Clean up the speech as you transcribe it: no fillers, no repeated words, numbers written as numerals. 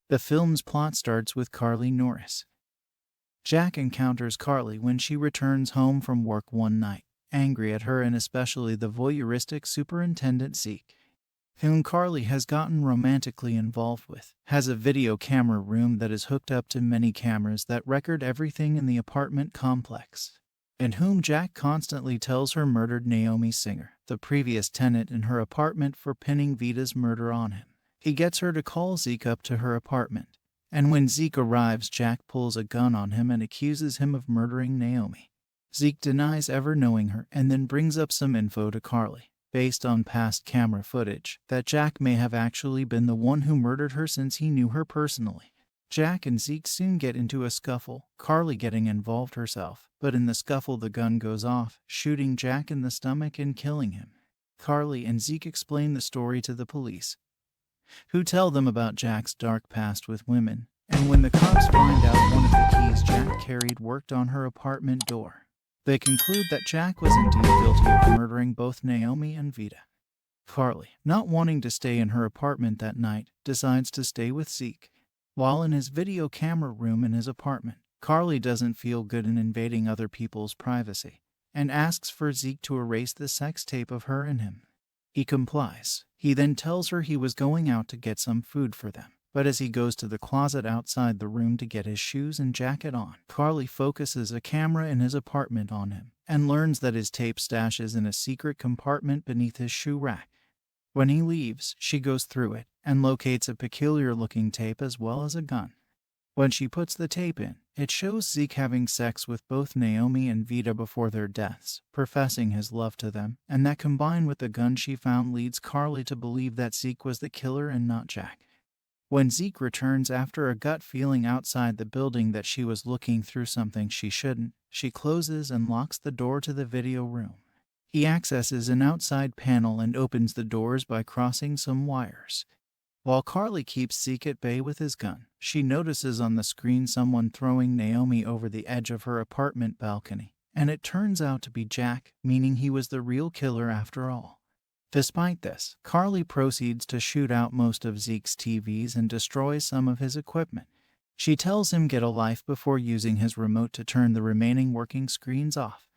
The film's plot starts with Carly Norris. Jack encounters Carly when she returns home from work one night, angry at her and especially the voyeuristic superintendent Zeke, whom Carly has gotten romantically involved with, has a video camera room that is hooked up to many cameras that record everything in the apartment complex, and whom Jack constantly tells her murdered Naomi Singer, the previous tenant in her apartment, for pinning Vita's murder on him. He gets her to call Zeke up to her apartment, and when Zeke arrives, Jack pulls a gun on him and accuses him of murdering Naomi. Zeke denies ever knowing her and then brings up some info to Carly, based on past camera footage, that Jack may have actually been the one who murdered her since he knew her personally. Jack and Zeke soon get into a scuffle, Carly getting involved herself, but in the scuffle the gun goes off, shooting Jack in the stomach and killing him. Carly and Zeke explain the story to the police, who tell them about Jack's dark past with women, and when the cops find out one of the keys Jack carried worked on her apartment door, they conclude that Jack was indeed guilty of murdering both Naomi and Vita. Carly, not wanting to stay in her apartment that night, decides to stay with Zeke. While in his video camera room in his apartment, Carly doesn't feel good in invading other people's privacy, and asks for Zeke to erase the sex tape of her and him. He complies. He then tells her he was going out to get some food for them, but as he goes to the closet outside the room to get his shoes and jacket on, Carly focuses a camera in his apartment on him, and learns that his tape stash is in a secret compartment beneath his shoe rack. When he leaves, she goes through it, and locates a peculiar-looking tape as well as a gun. When she puts the tape in, it shows Zeke having sex with both Naomi and Vita before their deaths, professing his love to them, and that combined with the gun she found leads Carly to believe that Zeke was the killer and not Jack. When Zeke returns after a gut feeling outside the building that she was looking through something she shouldn't, she closes and locks the door to the video room. He accesses an outside panel and opens the doors by crossing some wires. While Carly keeps Zeke at bay with his gun, she notices on the screen someone throwing Naomi over the edge of her apartment balcony, and it turns out to be Jack, meaning he was the real killer after all. Despite this, Carly proceeds to shoot out most of Zeke's TVs and destroys some of his equipment. She tells him get a life before using his remote to turn the remaining working screens off.